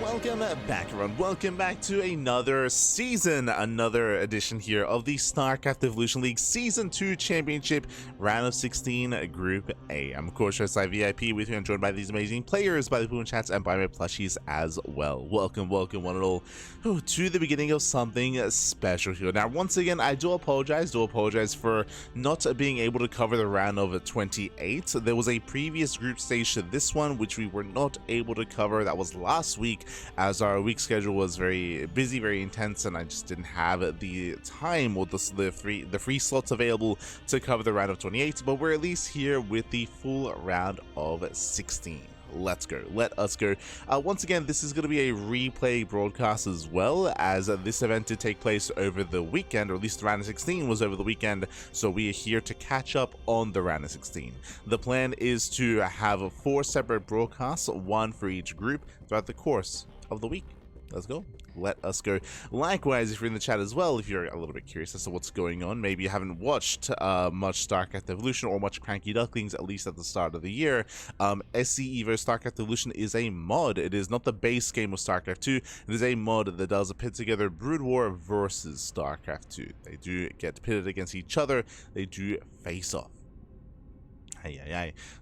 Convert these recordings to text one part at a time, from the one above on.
Welcome back, everyone. Welcome back to another season, another edition here of the StarCraft Evolution League Season 2 Championship Round of 16 Group A. I'm of course VIP with you and joined by these amazing players, by the Boon Chats, and by my plushies as well. Welcome one and all to the beginning of something special here. Now, once again, I do apologize for not being able to cover the round of 28. There was a previous group stage to this one, which we were not able to cover. That was last week, as our week schedule was very busy, very intense, and I just didn't have the time or the free slots available to cover the round of 28. But we're at least here with the full round of 16. Let's go. Let us go. Once again, this is going to be a replay broadcast as well, as this event did take place over the weekend, or at least the round of 16 was over the weekend, so we are here to catch up on the round of 16. The plan is to have 4 separate broadcasts, 1 for each group, throughout the course of the week. Let's go. Let us go. Likewise, if you're in the chat as well, if you're a little bit curious as to what's going on, maybe you haven't watched much StarCraft Evolution or much CranKy Ducklings, at least at the start of the year, SEL StarCraft Evolution is a mod. It is not the base game of StarCraft 2. It is a mod that does pit together Brood War versus StarCraft 2. They do get pitted against each other. They do face off.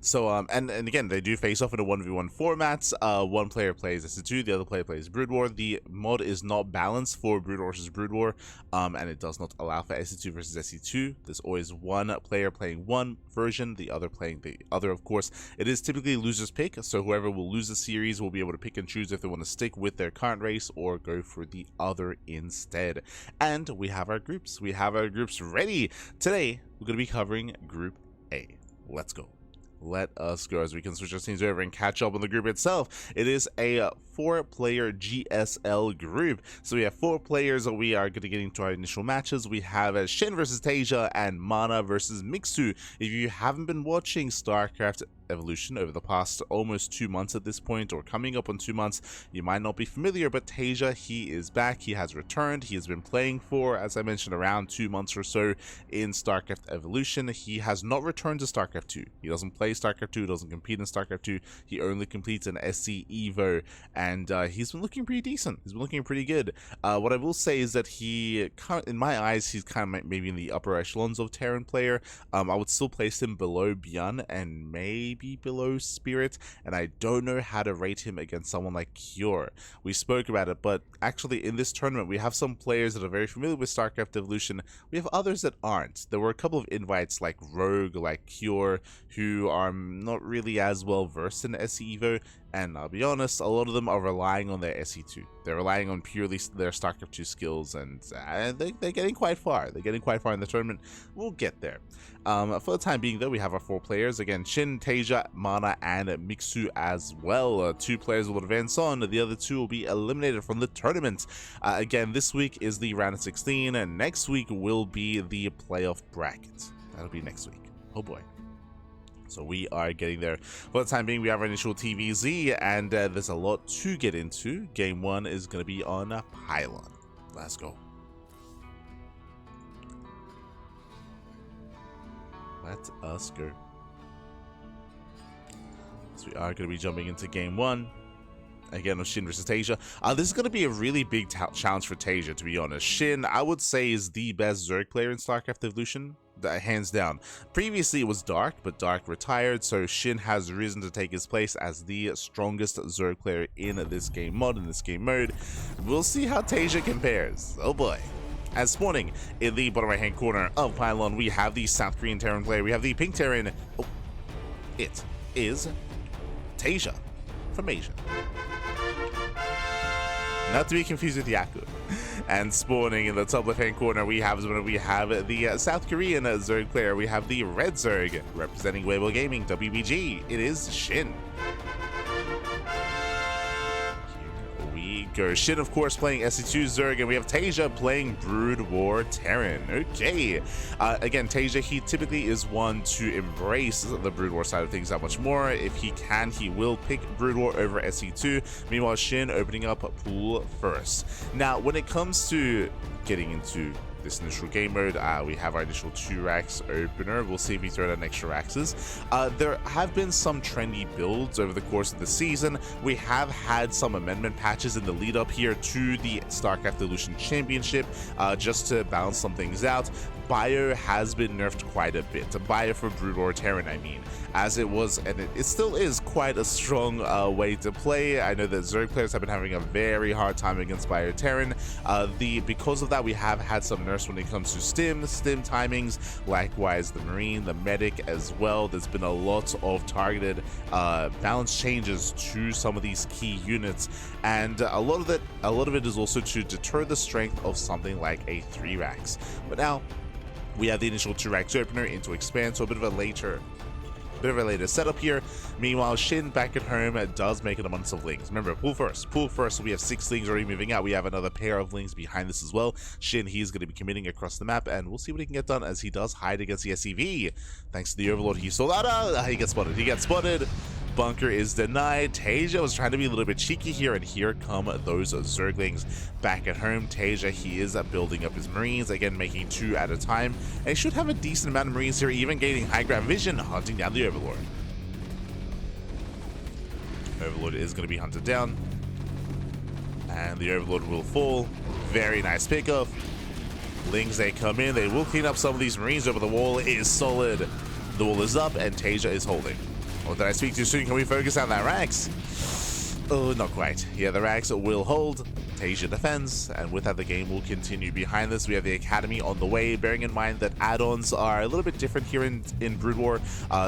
So and again, they do face off in a 1v1 formats. One player plays SE2, the other player plays Brood War. The mod is not balanced for Brood War versus Brood War, and it does not allow for SE2 versus SE2. There's always one player playing one version, the other playing the other, of course. It is typically loser's pick, so whoever will lose the series will be able to pick and choose if they want to stick with their current race or go for the other instead. And we have our groups. We have our groups ready. Today, we're going to be covering Group A. Let's go. Let us go, as we can switch our teams over and catch up on the group itself. It is a 4-player GSL group. So we have 4 players that we are going to get into our initial matches. We have SHIN versus Taeja and Mana versus Mixu. If you haven't been watching StarCraft Evolution over the past almost 2 months at this point, or coming up on 2 months, you might not be familiar, but Taeja, he is back. He has returned. He has been playing for, as I mentioned, around 2 months or so in StarCraft Evolution. He has not returned to StarCraft 2. He doesn't play StarCraft 2, doesn't compete in StarCraft 2. He only competes in SC Evo, and he's been looking pretty decent. He's been looking pretty good. What I will say is that he, in my eyes, he's kind of maybe in the upper echelons of Terran player. I would still place him below Bjorn and maybe below Spirit, and I don't know how to rate him against someone like Cure. We spoke about it, but actually in this tournament we have some players that are very familiar with StarCraft Evolution. We have others that aren't. There were a couple of invites like Rogue, like Cure, who are not really as well versed in SE Evo, and I'll be honest, a lot of them are relying on their SE2. They're relying on purely their StarCraft 2 skills, and they're getting quite far. They're getting quite far in the tournament. We'll get there. For the time being, though, we have our 4 players. Again, SHIN, Taeja, Mana, and Mixu as well. 2 players will advance on. The other 2 will be eliminated from the tournament. Again, this week is the round of 16, and next week will be the playoff bracket. That'll be next week. Oh boy. So we are getting there. For the time being, we have our initial TvZ, and there's a lot to get into. Game 1 is going to be on Pylon. Let's go. Let us go. So we are going to be jumping into Game 1. Again, with SHIN versus Taeja. This is going to be a really big challenge for Taeja, to be honest. SHIN, I would say, is the best Zerg player in StarCraft Evolution. Hands down. Previously it was Dark, but Dark retired, so SHIN has risen to take his place as the strongest Zerg player in this game mod, in this game mode. We'll see how Taeja compares. Oh boy. As spawning in the bottom right hand corner of Pylon, we have the South Korean Terran player. We have the pink Terran. Oh, it is Taeja from Asia. Not to be confused with Yaku. And spawning in the top left-hand corner, we have the South Korean Zerg player. We have the red Zerg representing Weibo Gaming, WBG. It is SHIN. Go. SHIN, of course, playing SE2 Zerg, and we have Taeja playing Brood War Terran. Okay. Again, Taeja, he typically is one to embrace the Brood War side of things that much more. If he can, he will pick Brood War over SE2. Meanwhile, SHIN opening up pool first. Now, when it comes to getting into this initial game mode. We have our initial 2 racks opener. We'll see if we throw down extra racks. There have been some trendy builds over the course of the season. We have had some amendment patches in the lead up here to the StarCraft Evolution Championship, just to balance some things out. Bio has been nerfed quite a bit. Bio for Brood War Terran, I mean, as it was, and it still is quite a strong way to play. I know that Zerg players have been having a very hard time against Bio Terran. Because of that, we have had some nerfs when it comes to stim timings, likewise the Marine, the Medic as well. There's been a lot of targeted balance changes to some of these key units, and a lot of it is also to deter the strength of something like a 3 racks. But now we have the initial 2 racks opener into expand, so a bit of a later setup here. Meanwhile, SHIN back at home does make an abundance of Lings. Remember, pull first. So we have 6 Lings already moving out. We have another pair of Lings behind this as well. SHIN, he's going to be committing across the map, and we'll see what he can get done as he does hide against the SEV. Thanks to the Overlord, he saw that. He gets spotted. Bunker is denied. Taeja was trying to be a little bit cheeky here, and here come those Zerglings back at home. Taeja, he is building up his Marines, again making 2 at a time, and he should have a decent amount of Marines here, even gaining high ground vision, hunting down the Overlord. Overlord is going to be hunted down, and the Overlord will fall. Very nice pickup. Lings, they come in, they will clean up some of these Marines over. The wall is solid. The wall is up, and Taeja is holding. Or did I speak too soon? Can we focus on that racks? Oh, not quite. Yeah, the racks will hold. Taeja defends, and with that, the game will continue. Behind this, we have the Academy on the way, bearing in mind that add-ons are a little bit different here in Brood War.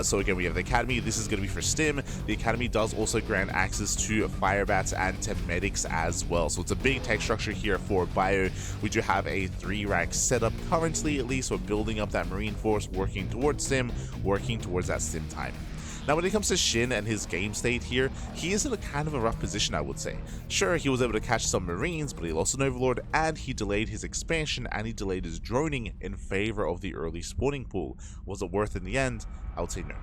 So again, we have the Academy. This is going to be for Stim. The Academy does also grant access to Firebats and to Medics as well. So it's a big tech structure here for Bio. We do have a 3-rack setup currently, at least. We're building up that Marine force, working towards Stim, working towards that Stim time. Now, when it comes to SHIN and his game state here, he is in a kind of a rough position, I would say. Sure, he was able to catch some Marines, but he lost an Overlord, and he delayed his expansion, and he delayed his droning in favor of the early spawning pool. Was it worth it in the end? I would say no.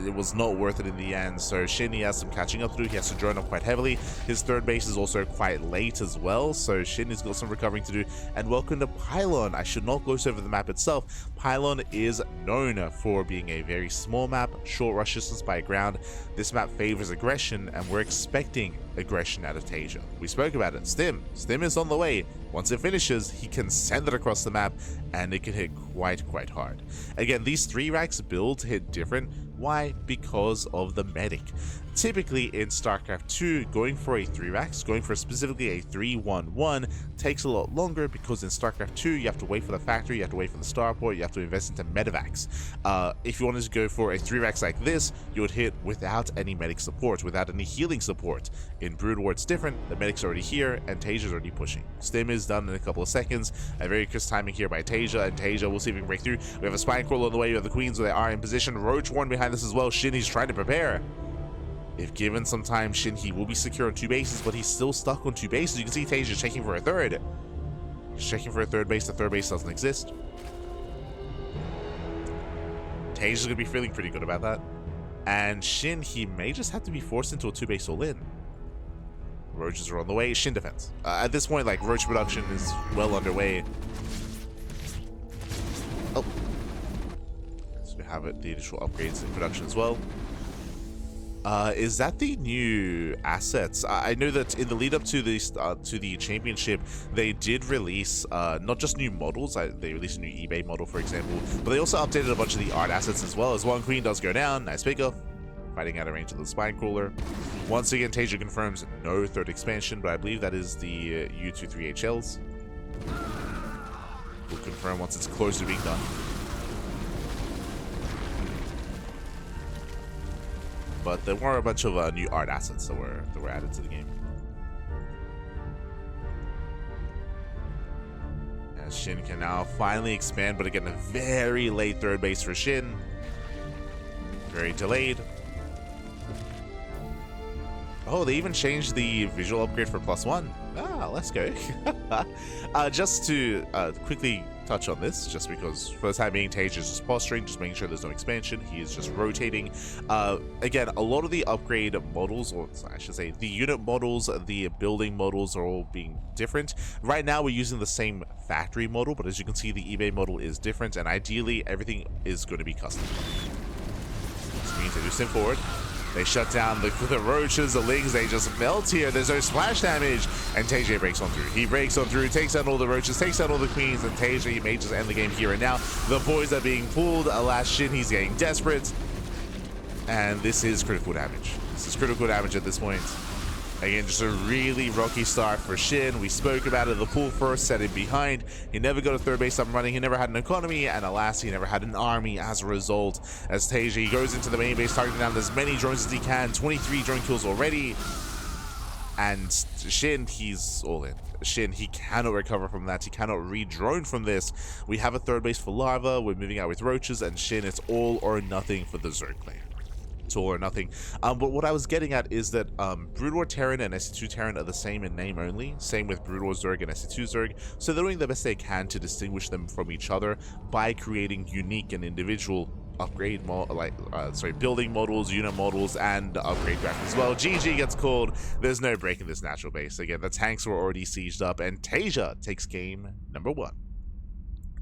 It was not worth it in the end. So SHIN, he has some catching up to do. He has to drone up quite heavily. His 3rd base is also quite late as well, so SHIN has got some recovering to do. And welcome to Pylon. I should not gloss over the map itself. Pylon is known for being a very small map, short rush distance by ground. This map favors aggression, and we're expecting aggression out of Taeja. We spoke about it. Stim is on the way. Once it finishes, he can send it across the map, and it can hit quite hard. Again, these 3 racks builds hit different. Why? Because of the Medic. Typically in StarCraft 2, going for a 3 racks, going for specifically a 3-1-1, takes a lot longer, because in StarCraft 2 you have to wait for the factory, you have to wait for the starport, you have to invest into medevacs. If you wanted to go for a 3 racks like this, you would hit without any medic support, without any healing support. In Brood War it's different. The medic's already here, and Taeja's already pushing. Stim is done in a couple of seconds. A very crisp timing here by Taeja, and Taeja will see if we can break through. We have a spine crawl on the way. We have the Queens, where they are in position. Roach1 behind this as well. SHIN, he's trying to prepare. If given some time, SHIN, he will be secure on 2 bases, but he's still stuck on 2 bases. You can see Taeja checking for a 3rd. He's checking for a 3rd base. The 3rd base doesn't exist. Taeja's going to be feeling pretty good about that. And SHIN, he may just have to be forced into a 2-base all-in. Roaches are on the way. SHIN defense. At this point, like, Roach production is well underway. Oh. So we have the initial upgrades in production as well. Is that the new assets? I know that in the lead up to the championship, they did release not just new models. They released a new eBay model, for example, but they also updated a bunch of the art assets as well. As one Queen does go down, nice pickup, fighting out of range of the spine crawler. Once again, Taeja confirms no 3rd expansion, but I believe that is the U23HLs. We'll confirm once it's close to being done. But there were a bunch of new art assets that were added to the game. And SHIN can now finally expand, but again, a very late 3rd base for SHIN. Very delayed. Oh, they even changed the visual upgrade for +1. Ah, let's go. Just to quickly touch on this, just because for the time being, Taeja is just posturing, just making sure there's no expansion. He is just rotating. Again, a lot of the upgrade models, or I should say the unit models, the building models are all being different. Right now, we're using the same factory model, but as you can see, the eBay model is different, and ideally, everything is going to be custom. This means they do sim forward. They shut down the roaches, the lings, they just melt here. There's no splash damage, and Taeja breaks on through. He breaks on through, takes out all the roaches, takes out all the queens, and Taeja, he may just end the game here and now. The boys are being pulled. Alas, SHIN, he's getting desperate. And this is critical damage. This is critical damage at this point. Again, just a really rocky start for SHIN. We spoke about it. The pull first set him behind. He never got a third base up and running. He never had an economy, and alas, he never had an army as a result. As Taeja, he goes into the main base, targeting down as many drones as he can. 23 drone kills already. And SHIN, he's all in. SHIN, he cannot recover from that. He cannot re-drone from this. We have a third base for Larva. We're moving out with roaches, and SHIN, it's all or nothing for the Zerg player. It's all or nothing. But what I was getting at is that Brood War Terran and SE2 Terran are the same in name only. Same with Brood War Zerg and SE2 Zerg. So they're doing the best they can to distinguish them from each other by creating unique and individual upgrade building models, unit models, and upgrade graphics as well. GG gets called. There's no break in this natural base. Again, the tanks were already sieged up, and Taeja takes game number 1.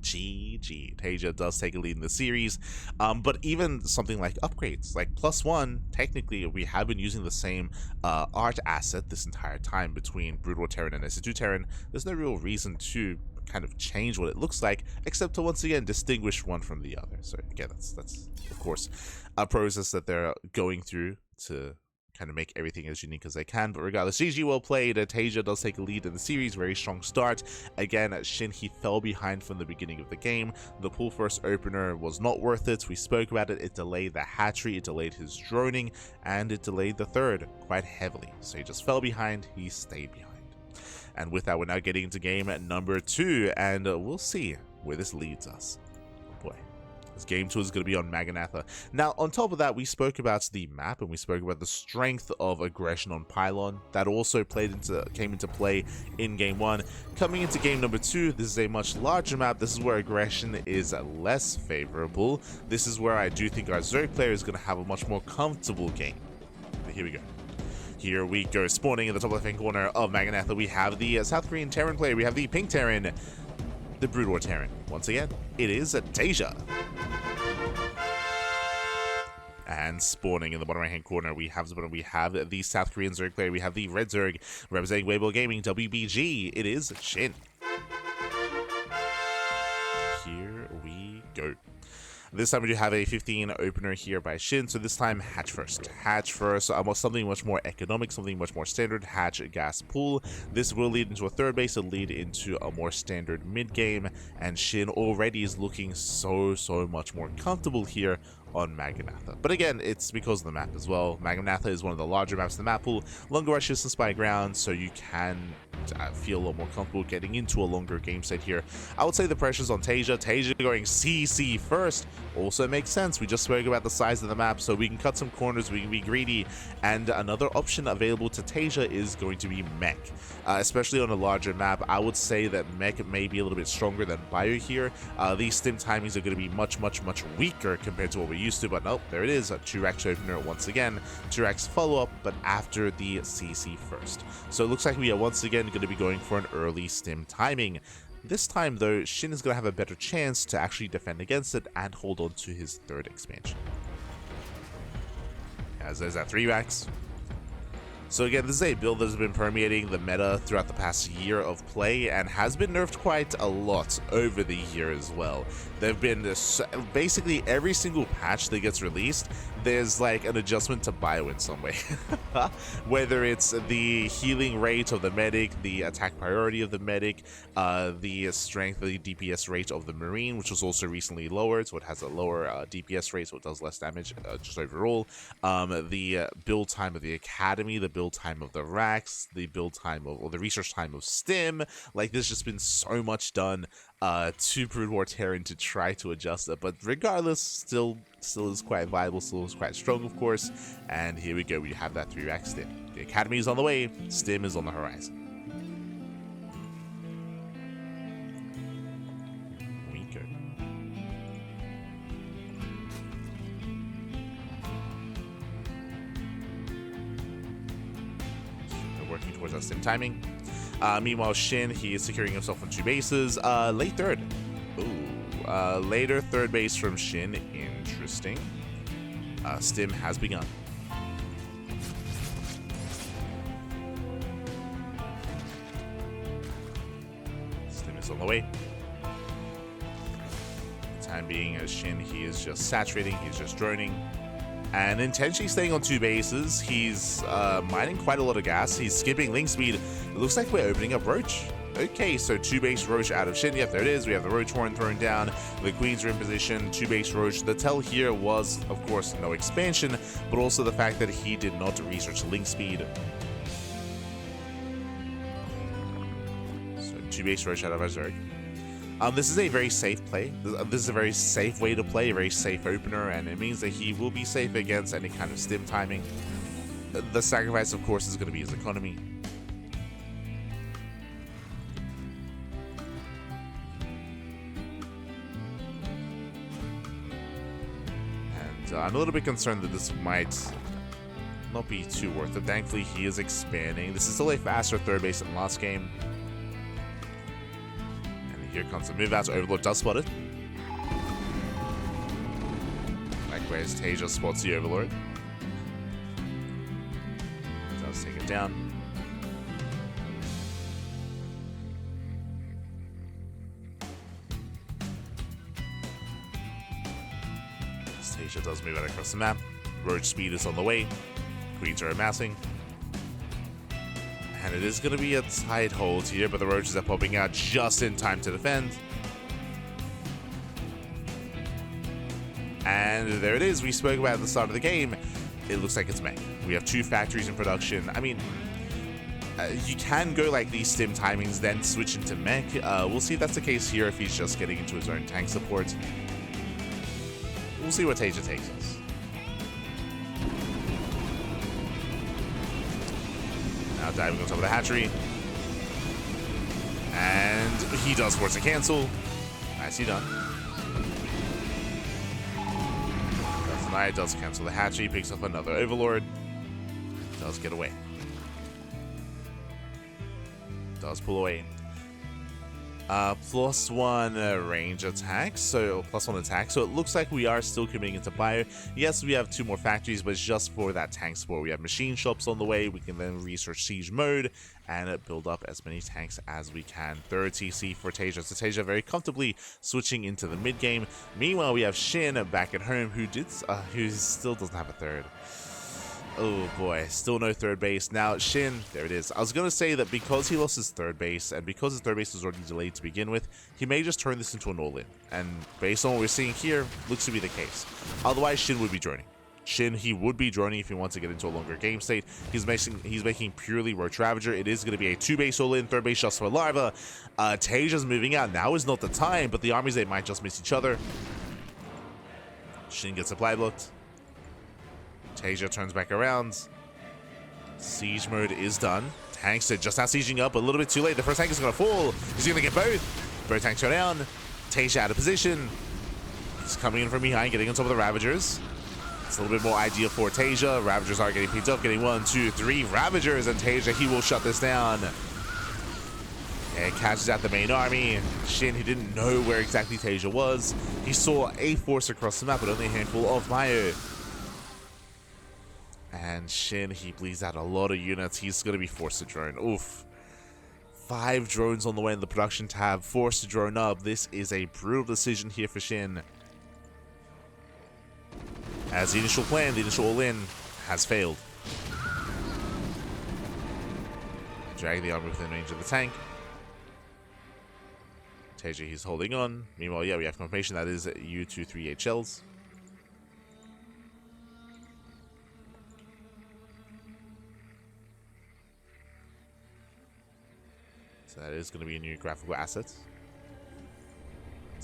GG. Taeja does take a lead in the series, but even something like upgrades, like +1, technically we have been using the same art asset this entire time between Brood War Terran and SE2 Terran. There's no real reason to kind of change what it looks like, except to once again distinguish one from the other. So again, that's of course a process that they're going through to kind of make everything as unique as they can. But regardless, GG, well played. Taeja does take a lead in the series. Very strong start. Again, SHIN, he fell behind from the beginning of the game. The pull first opener was not worth it. We spoke about it. It delayed the hatchery, it delayed his droning, and it delayed the third quite heavily. So he just fell behind, he stayed behind. And with that, we're now getting into game number 2, and we'll see where this leads us. Oh boy. This game 2 is going to be on Maganatha. Now, on top of that, we spoke about the map, and we spoke about the strength of aggression on Pylon. That also came into play in game 1. Coming into game number 2, this is a much larger map. This is where aggression is less favorable. This is where I do think our Zerg player is going to have a much more comfortable game. But here we go. Here we go, spawning in the top left-hand corner of Maganatha. We have the South Korean Terran player. We have the Pink Terran, the Brood War Terran. Once again, it is Taeja. And spawning in the bottom right-hand corner, we have the South Korean Zerg player. We have the Red Zerg representing Weibo Gaming, WBG. It is SHIN. Here we go. This time we do have a 15 opener here by SHIN, so this time hatch first. Hatch first, something much more economic, something much more standard, hatch gas pool. This will lead into a third base, it'll lead into a more standard mid game, and SHIN already is looking so much more comfortable here on Maganatha. But again, it's because of the map as well. Maganatha is one of the larger maps in the map pool, longer rush distance by ground, so you can feel a lot more comfortable getting into a longer game set here. I would say the pressure's on Taeja. Taeja going CC first also makes sense. We just spoke about the size of the map, so we can cut some corners, we can be greedy, and another option available to Taeja is going to be mech. Especially on a larger map, I would say that mech may be a little bit stronger than bio here. These stim timings are going to be much weaker compared to what we're used to, but nope, there it is, a 2-rax opener once again, 2-rax follow-up, but after the CC first. So it looks like we are once again going to be going for an early stim timing. This time though, SHIN is going to have a better chance to actually defend against it and hold on to his third expansion. As there's that 3-rax. So again, this is a build that has been permeating the meta throughout the past year of play and has been nerfed quite a lot over the year as well. There have been basically every single patch that gets released, there's like an adjustment to bio in some way. Whether it's the healing rate of the medic, the attack priority of the medic, the strength, the DPS rate of the marine, which was also recently lowered, so it has a lower DPS rate, so it does less damage just overall. The build time of the academy, the build time of the racks, the build time of, or the research time of stim. Like, there's just been so much done to Brood War Terran to try to adjust it. But regardless, still is quite viable, still is quite strong, of course. And here we go, we have that 3-rack Stim. The Academy is on the way, Stim is on the horizon. We go. We're working towards that Stim timing. Meanwhile, SHIN, he is securing himself on 2 bases. Late third. Ooh. Later third base from SHIN. Interesting. Stim has begun. Stim is on the way. For the time being, as SHIN, he is just saturating, he's just droning. And intentionally staying on 2 bases, he's mining quite a lot of gas. He's skipping link speed. It looks like we're opening up Roach. Okay, so 2-base Roach out of SHIN. Yep, there it is. We have the Roach horn thrown down. The Queens are in position. 2-base Roach. The tell here was, of course, no expansion, but also the fact that he did not research link speed. So 2-base Roach out of Azurk. This is a very safe play. This is a very safe way to play, a very safe opener, and it means that he will be safe against any kind of Stim timing. The sacrifice, of course, is going to be his economy. And I'm a little bit concerned that this might not be too worth it. Thankfully, he is expanding. This is still a faster third base than last game. Here comes the move out, so Overlord does spot it. Likewise, Taeja spots the Overlord. Does take it down. Taeja does move out across the map. Roach speed is on the way. Queens are amassing. And it is going to be a tight hold here, but the Roaches are popping out just in time to defend. And there it is. We spoke about at the start of the game. It looks like it's mech. We have 2 factories in production. I mean, you can go like these Stim timings, then switch into mech. We'll see if that's the case here, if he's just getting into his own tank support. We'll see what Taeja takes us. Now diving on top of the hatchery. And he does force a cancel. Nicely done. Does deny, does cancel the hatchery, picks up another Overlord. Does get away. Does pull away. +1 range attack, so +1 attack, so it looks like we are still committing into bio. Yes, we have 2 more factories, but it's just for that tank support. We have machine shops on the way. We can then research siege mode and build up as many tanks as we can. 3rd TC for Taeja. So Taeja very comfortably switching into the mid game. Meanwhile, we have SHIN back at home, who still doesn't have a 3rd. Oh boy, still no 3rd base. Now, SHIN, there it is. I was going to say that because he lost his 3rd base, and because his 3rd base was already delayed to begin with, he may just turn this into an all-in. And based on what we're seeing here, looks to be the case. Otherwise, SHIN would be droning. SHIN, he would be droning if he wants to get into a longer game state. He's making purely Roach Ravager. It is going to be a 2-base all-in, 3rd base just for Larva. Taeja's moving out. Now is not the time, but the armies, they might just miss each other. SHIN gets supply blocked. Taeja turns back around. Siege mode is done. Tanks are just now sieging up, a little bit too late. The first tank is going to fall. He's going to get both. Both tanks go down. Taeja out of position. He's coming in from behind, getting on top of the Ravagers. It's a little bit more ideal for Taeja. Ravagers are getting picked up, getting 1, 2, 3 Ravagers, and Taeja, he will shut this down. And catches out the main army. SHIN, he didn't know where exactly Taeja was. He saw a force across the map, but only a handful of bio. And SHIN, he bleeds out a lot of units. He's going to be forced to drone. Oof. 5 drones on the way in the production tab. Forced to drone up. This is a brutal decision here for SHIN. As the initial plan, the initial all-in, has failed. Drag the army within range of the tank. Taeja, he's holding on. Meanwhile, yeah, we have confirmation that is U-23HLs. So that is going to be a new graphical asset.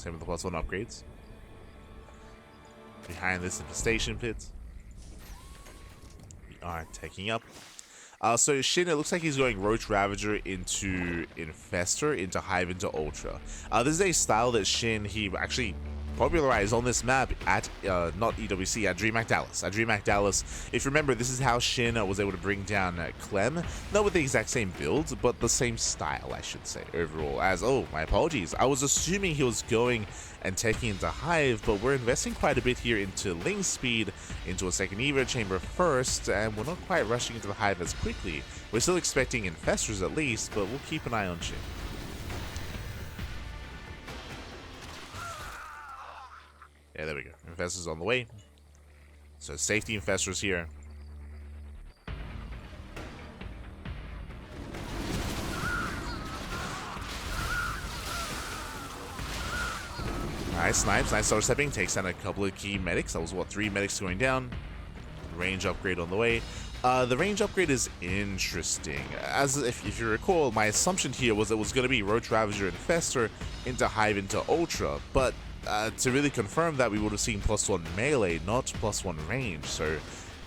Same with the +1 upgrades. Behind this infestation pit. We are taking up. So SHIN, it looks like he's going Roach Ravager into Infestor, into Hive, into Ultra. This is a style that SHIN, he actually popularized on this map at, not EWC, at DreamHack Dallas. At DreamHack Dallas, if you remember, this is how SHIN was able to bring down Clem. Not with the exact same build, but the same style, I should say, overall. As, oh, my apologies. I was assuming he was going and taking into Hive, but we're investing quite a bit here into Ling Speed, into a second Evo Chamber first, and we're not quite rushing into the Hive as quickly. We're still expecting Infestors at least, but we'll keep an eye on SHIN. Yeah, there we go. Infestors on the way. So safety Infestors here. Nice snipes, nice star stepping. Takes down a couple of key medics. That was, what, 3 medics going down. Range upgrade on the way. The range upgrade is interesting. As if you recall, my assumption here was it was going to be Roach Ravager Infestor into Hive into Ultra, but to really confirm that, we would have seen +1 melee, not +1 range. So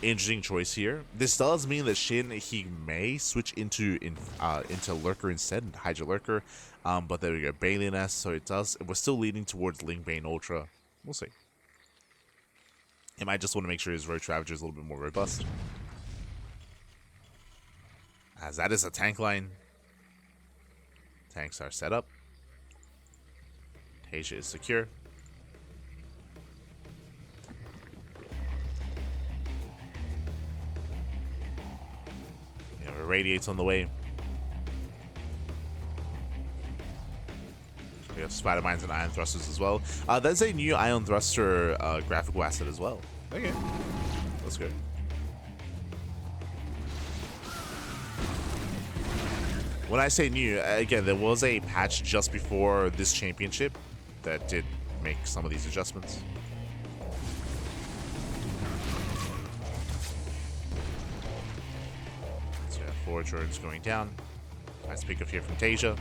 interesting choice here. This does mean that SHIN, he may switch into Lurker instead, Hydra Lurker. But there we go, Balian S. So we're still leaning towards Ling Bane Ultra. We'll see. He might just want to make sure his Roach Ravager is a little bit more robust. As that is a tank line. Tanks are set up. Taeja is secure. Radiates on the way. We have Spider Mines and Ion Thrusters as well. There's a new Ion Thruster graphical asset as well. Okay, let's go. When I say new, again, there was a patch just before this championship that did make some of these adjustments. Forward turrets going down. Nice pick up here from Taeja.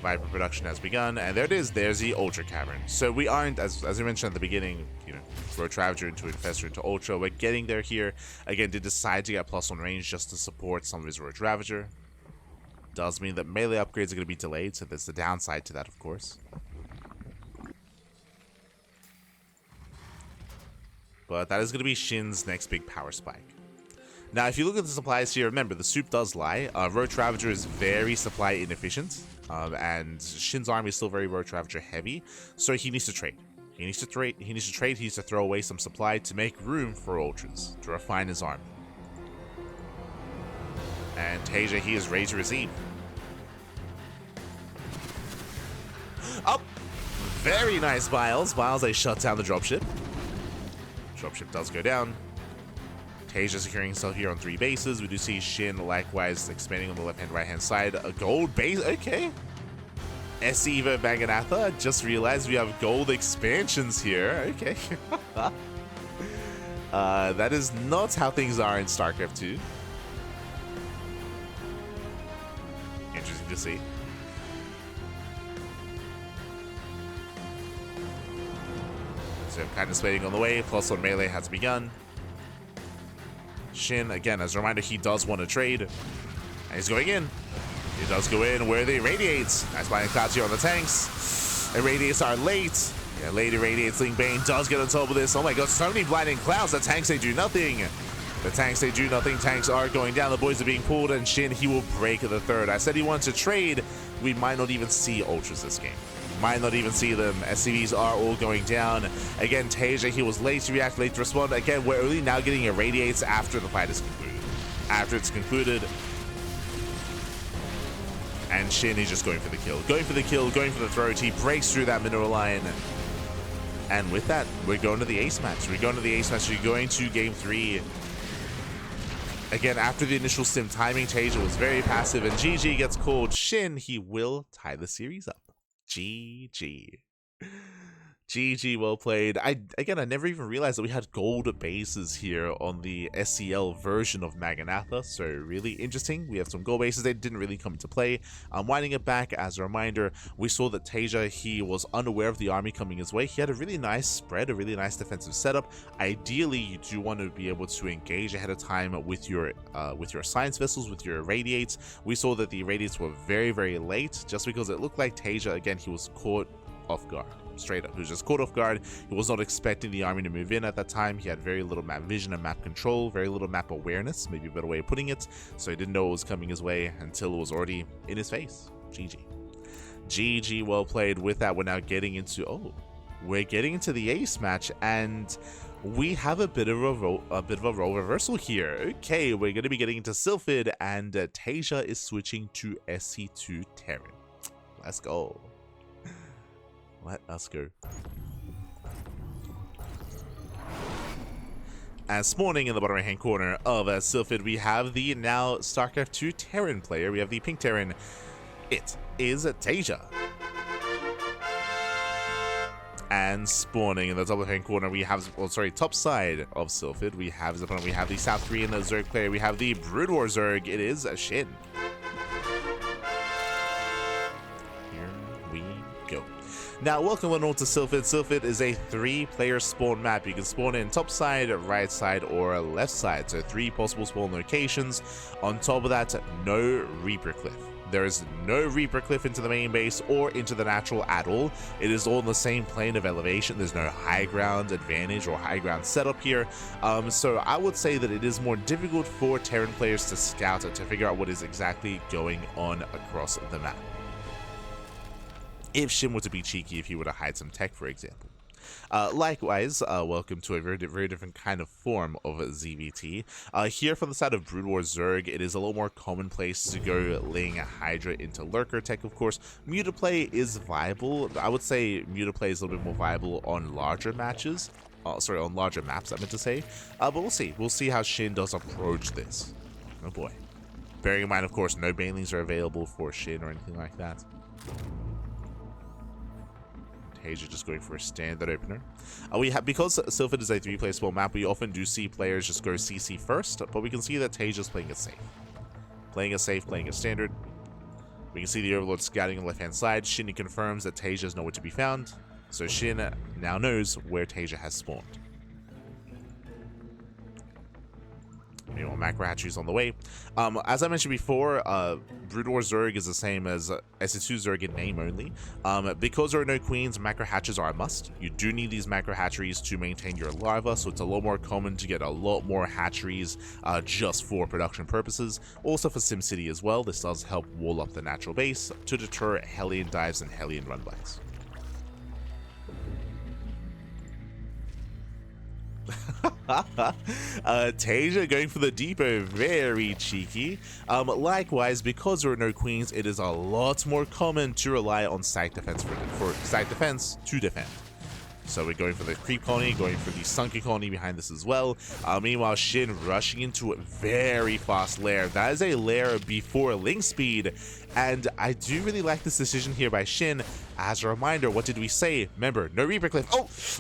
Viper production has begun, and there it is. There's the Ultra Cavern. So we aren't, as I mentioned at the beginning, you know, Roach Ravager into Infestor into Ultra. We're getting there here. Again, did decide to get +1 range just to support some of his Roach Ravager. Does mean that melee upgrades are going to be delayed, so there's the downside to that, of course. But that is going to be SHIN's next big power spike. Now, if you look at the supplies here, remember, the soup does lie. Roach Ravager is very supply inefficient, and SHIN's army is still very Roach Ravager heavy, so he needs to trade. He needs to trade. He needs to throw away some supply to make room for Ultras, to refine his army. And Taeja, he is ready to receive. Oh! Very nice, Biles. Biles, they shut down the dropship. Dropship does go down. Taeja securing himself here on 3 bases. We do see SHIN likewise expanding on the left-hand, right-hand side. A gold base, okay. Esiva Maganatha, just realized we have gold expansions here. Okay. That is not how things are in StarCraft 2. Interesting to see. So kind of waiting on the way. +1 melee has begun. SHIN, again, as a reminder, he does want to trade. And he's going in. He does go in where the irradiates. Nice blinding clouds here on the tanks. Irradiates are late. Yeah, late irradiates. Ling Bane does get on top of this. Oh my god, so many blinding clouds. The tanks, they do nothing. The tanks, they do nothing. Tanks are going down. The boys are being pulled. And SHIN, he will break the third. I said he wanted to trade. We might not even see Ultras this game. Might not even see them. SCVs are all going down. Again, Taeja, he was late to react, late to respond. Again, we're only now getting irradiates after the fight is concluded. After it's concluded. And SHIN is just going for the kill. Going for the kill, going for the throat. He breaks through that mineral line. And with that, we're going to the ace match. We're going to the ace match. We're going to game 3. Again, after the initial sim timing, Taeja was very passive. And GG gets called. SHIN, he will tie the series up. GG. GG, well played. I never even realized that we had gold bases here on the SEL version of Maganatha, so really interesting. We have some gold bases. They didn't really come into play. Winding it back, as a reminder, we saw that Taeja, he was unaware of the army coming his way. He had a really nice spread, a really nice defensive setup. Ideally, you do want to be able to engage ahead of time with your science vessels, with your irradiates. We saw that the irradiates were very, very late, just because it looked like Taeja, again, he was caught off guard. Straight up, he was just caught off guard. He was not expecting the army to move in at that time. He had very little map vision and map control, very little map awareness, maybe a better way of putting it, so he didn't know what was coming his way until it was already in his face. GG, well played. With that, we're now getting into the ace match, and we have a bit of a role reversal here. Okay, we're going to be getting into Sylphid, and Taeja is switching to SC2 Terran. Let's go. Let us go. And spawning in the bottom right hand corner of Sylphid, we have the now StarCraft 2 Terran player. We have the pink Terran. It is Taeja. And spawning in the top left-hand corner, we have, top side of Sylphid, we have his opponent. We have the South Korean Zerg player. We have the Brood War Zerg. It is SHIN. Here we go. Now, welcome on to Sylphid. Sylphid is a 3-player spawn map. You can spawn in top side, right side, or left side. So 3 possible spawn locations. On top of that, no Reaper Cliff. There is no Reaper Cliff into the main base or into the natural at all. It is all in the same plane of elevation. There's no high ground advantage or high ground setup here. So I would say that it is more difficult for Terran players to scout to figure out what is exactly going on across the map. If SHIN were to be cheeky, if he were to hide some tech, for example. Likewise, welcome to a very different kind of form of ZVT. Here from the side of Brood War Zerg, it is a little more commonplace to go laying a Hydra into Lurker tech, of course. Mutaplay is viable. I would say Mutaplay is a little bit more viable on larger matches. On larger maps, I meant to say. But we'll see. We'll see how SHIN does approach this. Oh boy. Bearing in mind, of course, no banelings are available for SHIN or anything like that. Taeja just going for a standard opener. Because Sylphid is a 3-player spawn map, we often do see players just go CC first, but we can see that Taeja's playing it safe. Playing it standard. We can see the Overlord scouting on the left-hand side. SHIN confirms that Taeja is nowhere to be found, so SHIN now knows where Taeja has spawned. Meanwhile, macro hatcheries on the way. As I mentioned before, Brood War Zerg is the same as SC2 Zerg in name only. Because there are no queens, macro hatches are a must. You do need these macro hatcheries to maintain your larva, so it's a lot more common to get a lot more hatcheries just for production purposes. Also for SimCity as well, this does help wall up the natural base to deter Hellion dives and Hellion runbys. Taeja going for the depot, very cheeky. Likewise, because there are no queens, it is a lot more common to rely on site defense for site defense to defend. So we're going for the creep colony, going for the sunken colony behind this as well. Meanwhile, SHIN rushing into a very fast lair. That is a lair before link speed, and I do really like this decision here by SHIN. As a reminder, what did we say? Remember, no Reaper Cliff.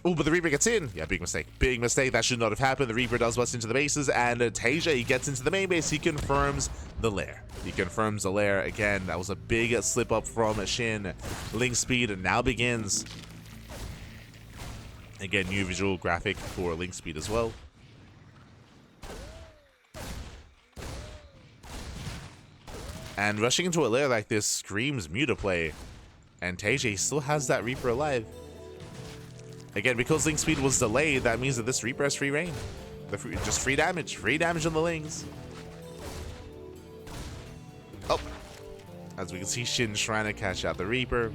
Oh, but the Reaper gets in. Yeah, big mistake. Big mistake. That should not have happened. The Reaper does bust into the bases, and Taeja, he gets into the main base. He confirms the lair. He confirms the lair. Again, that was a big slip up from SHIN. Link speed now begins. Again, new visual graphic for link speed as well. And rushing into a lair like this screams Mutaplay. And Taeja still has that Reaper alive. Again, because link speed was delayed, that means that this Reaper has free reign. Just free damage on the links. Oh, as we can see, SHIN trying to catch out the Reaper.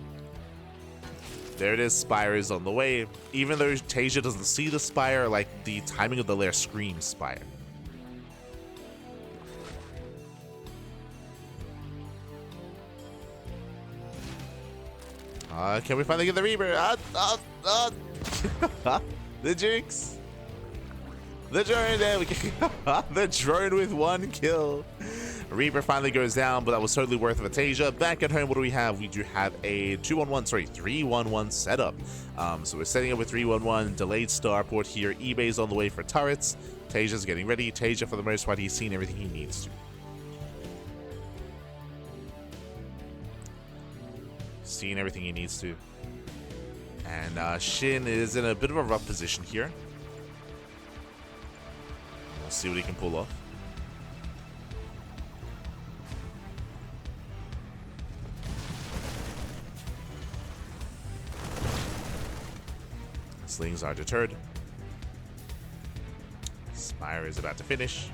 There it is, Spire is on the way. Even though Taeja doesn't see the Spire, like, the timing of the lair screams Spire. Can we finally get the Reaper? The Jinx. The drone, there we go. The drone with 1 kill. Reaper finally goes down, but that was totally worth it for Taeja. Back at home, what do we have? We do have a 3-1-1 setup. So we're setting up with 3-1-1, delayed starport here. eBay's on the way for turrets. Taeja's getting ready. Taeja, for the most part, he's seen everything he needs to. Seen everything he needs to. And SHIN is in a bit of a rough position here. We'll see what he can pull off. Slings are deterred. Spire is about to finish.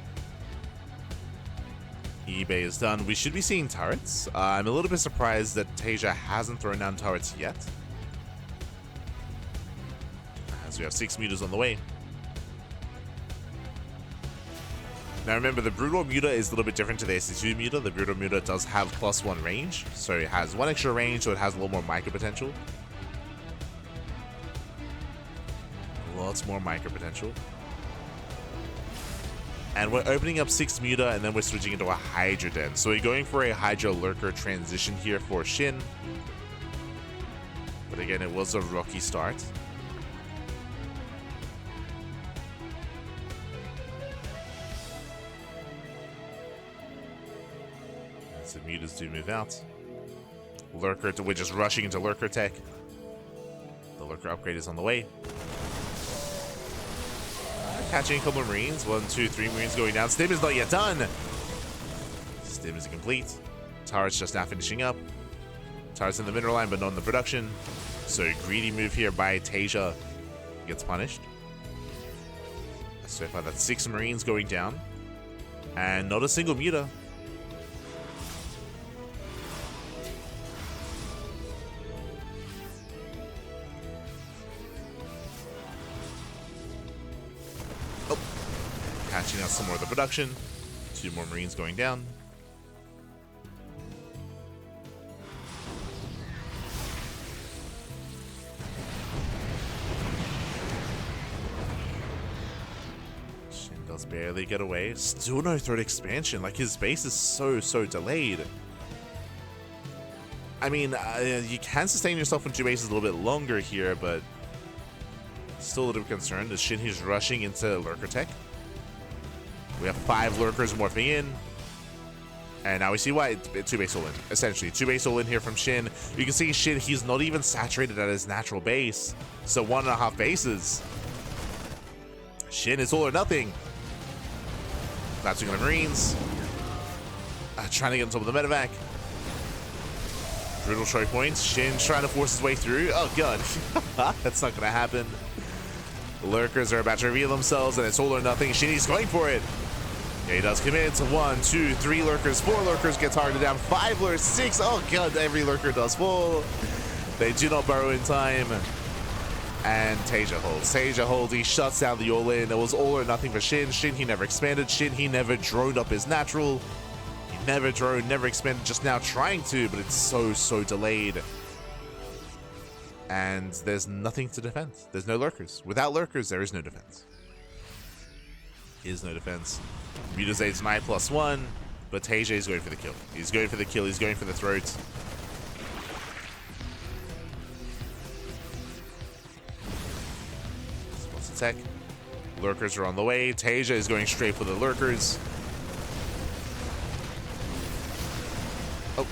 eBay is done. We should be seeing turrets. I'm a little bit surprised that Taeja hasn't thrown down turrets yet, as we have 6 meters on the way. Now remember, the Brood War Muta is a little bit different to the SE2 Muta. The Brood War Muta does have +1 range, so it has 1 extra range, so it has a little more micro potential. Lots more micro potential. And we're opening up 6 Muta, and then we're switching into a Hydra Den. So we're going for a Hydra Lurker transition here for SHIN. But again, it was a rocky start. So Mutas do move out. Lurker, we're just rushing into Lurker tech. The Lurker upgrade is on the way. Catching a couple of Marines. 1, 2, 3 Marines going down. Stim is not yet done. Stim is incomplete. Turret's just now finishing up. Turret's in the mineral line, but not in the production. So greedy move here by Taeja gets punished. So far that's 6 Marines going down. And not a single Muta. Catching out some more of the production. 2 more Marines going down. SHIN does barely get away. Still no third expansion. Like, his base is so delayed. I mean, you can sustain yourself in 2 bases a little bit longer here, but still a little bit concerned. Is SHIN, he's rushing into Lurker tech. We have 5 Lurkers morphing in. And now we see why. 2 base all in. Essentially, 2 base all in here from SHIN. You can see SHIN, he's not even saturated at his natural base. So 1.5 bases. SHIN is all or nothing. Collapsing on the Marines. Trying to get on top of the medevac. Brutal choke points. SHIN's trying to force his way through. Oh god. That's not going to happen. Lurkers are about to reveal themselves, and it's all or nothing. SHIN, he's going for it. Yeah, he does commit to 1, 2, 3 Lurkers, 4 Lurkers get targeted down, 5 Lurkers, 6. Oh god, every Lurker does fall. They do not burrow in time. And Taeja holds. Taeja holds. He shuts down the all-in. It was all or nothing for SHIN. SHIN, he never expanded. SHIN, he never droned up his natural. He never droned, never expanded. Just now trying to, but it's so delayed. And there's nothing to defend. There's no Lurkers. Without Lurkers, there is no defense. Is no defense. Mutazade's my +1, but Taeja is going for the kill. He's going for the kill. He's going for the throat. Spots attack. Lurkers are on the way. Taeja is going straight for the Lurkers. Oh.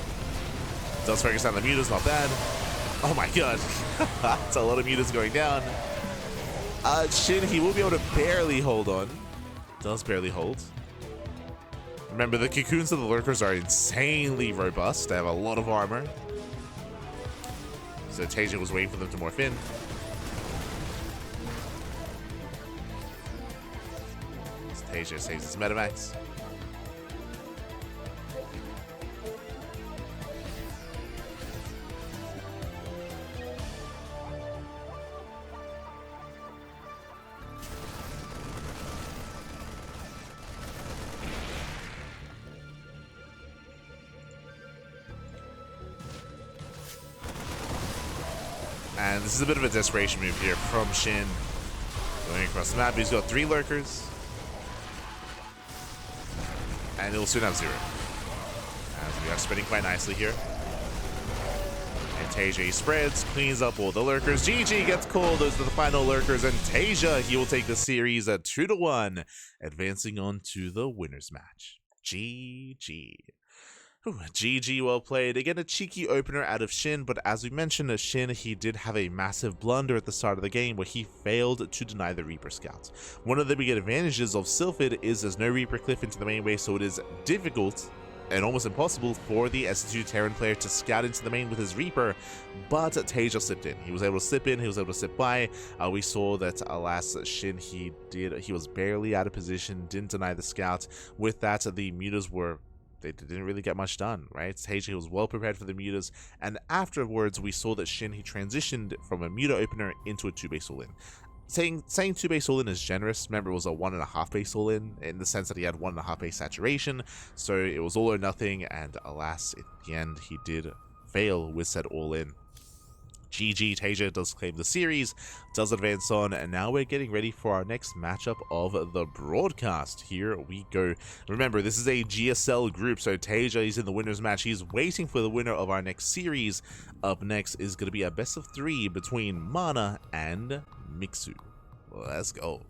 Does focus on the Mutas, not bad. Oh my god. It's a lot of Mutas going down. SHIN, he will be able to barely hold on. Does barely hold. Remember, the cocoons of the Lurkers are insanely robust. They have a lot of armor. So Taeja was waiting for them to morph in. Taeja saves his medevacs. And this is a bit of a desperation move here from SHIN. Going across the map, he's got 3 Lurkers. And he'll soon have 0. They are spreading quite nicely here. And Taeja spreads, cleans up all the lurkers. GG gets called. Those are the final lurkers. And Taeja, he will take the series at 2-1, advancing on to the winners match. GG. GG, well played. Again, a cheeky opener out of SHIN, but as we mentioned, SHIN, he did have a massive blunder at the start of the game where he failed to deny the Reaper Scout. One of the big advantages of Sylphid is there's no Reaper Cliff into the main base, so it is difficult and almost impossible for the SE2 Terran player to scout into the main with his Reaper, but Taeja slipped in. He was able to slip in, he was able to slip by. We saw that, alas, SHIN, he was barely out of position, didn't deny the scout. With that, the mutas they didn't really get much done, right? Taeja was well prepared for the mutas, and afterwards we saw that SHIN, he transitioned from a muta opener into a 2-base all-in. Saying 2-base all-in is generous. Remember, it was a 1.5 base all-in in the sense that he had 1.5 base saturation, so it was all or nothing, and alas, in the end, he did fail with said all-in. GG, Taeja does claim the series, does advance on, and now we're getting ready for our next matchup of the broadcast. Here we go. Remember, this is a GSL group, so Taeja is in the winner's match. He's waiting for the winner of our next series. Up next is going to be a best of 3 between Mana and Mixu. Let's go.